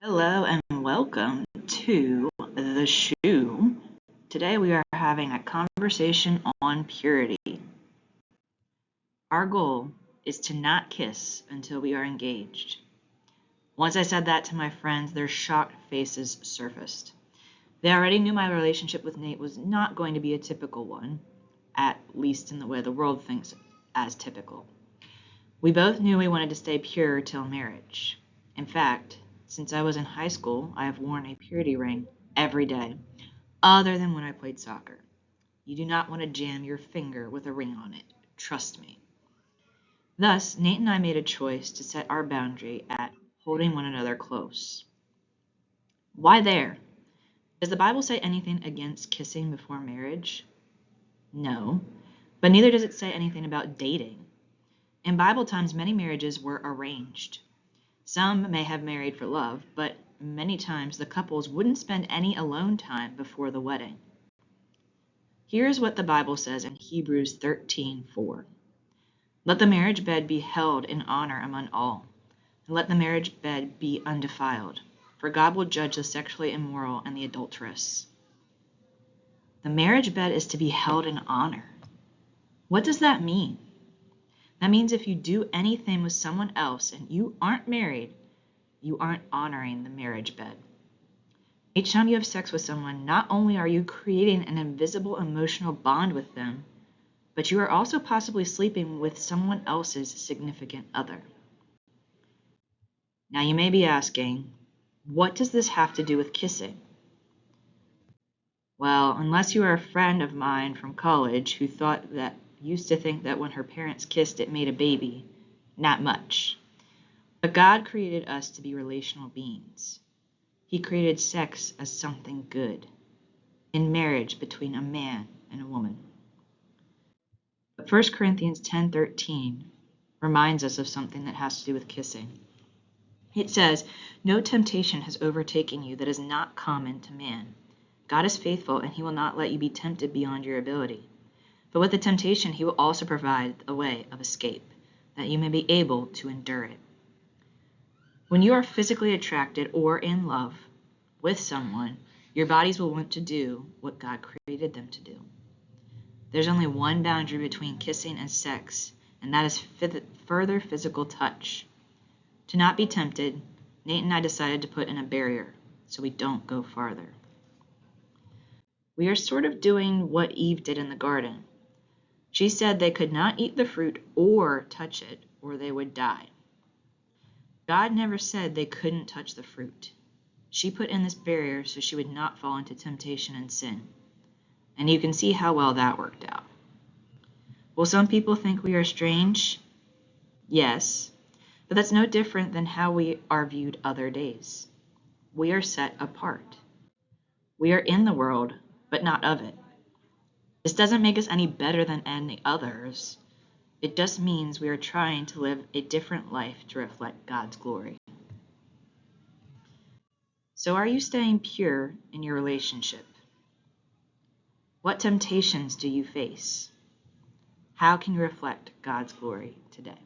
Hello and welcome to The Shoe. Today we are having a conversation on purity. Our goal is to not kiss until we are engaged. Once I said that to my friends, their shocked faces surfaced. They already knew my relationship with Nate was not going to be a typical one, at least in the way the world thinks as typical. We both knew we wanted to stay pure till marriage. In fact, since I was in high school, I have worn a purity ring every day, other than when I played soccer. You do not want to jam your finger with a ring on it. Trust me. Thus, Nate and I made a choice to set our boundary at holding one another close. Why there? Does the Bible say anything against kissing before marriage? No, but neither does it say anything about dating. In Bible times, many marriages were arranged. Some may have married for love, but many times the couples wouldn't spend any alone time before the wedding. Here's what the Bible says in Hebrews 13:4. Let the marriage bed be held in honor among all, and let the marriage bed be undefiled, for God will judge the sexually immoral and the adulterous. The marriage bed is to be held in honor. What does that mean? That means if you do anything with someone else and you aren't married, you aren't honoring the marriage bed. Each time you have sex with someone, not only are you creating an invisible emotional bond with them, but you are also possibly sleeping with someone else's significant other. Now you may be asking, what does this have to do with kissing? Well, unless you are a friend of mine from college who used to think that when her parents kissed it made a baby, not much. But God created us to be relational beings. He created sex as something good, in marriage between a man and a woman. But 1 Corinthians 10:13 reminds us of something that has to do with kissing. It says, "No temptation has overtaken you that is not common to man. God is faithful, and he will not let you be tempted beyond your ability. But with the temptation, he will also provide a way of escape, that you may be able to endure it." When you are physically attracted or in love with someone, your bodies will want to do what God created them to do. There's only one boundary between kissing and sex, and that is further physical touch. To not be tempted, Nate and I decided to put in a barrier so we don't go farther. We are sort of doing what Eve did in the garden. She said they could not eat the fruit or touch it, or they would die. God never said they couldn't touch the fruit. She put in this barrier so she would not fall into temptation and sin. And you can see how well that worked out. Will some people think we are strange? Yes, but that's no different than how we are viewed other days. We are set apart. We are in the world, but not of it. This doesn't make us any better than any others. It just means we are trying to live a different life to reflect God's glory. So are you staying pure in your relationship? What temptations do you face? How can you reflect God's glory today?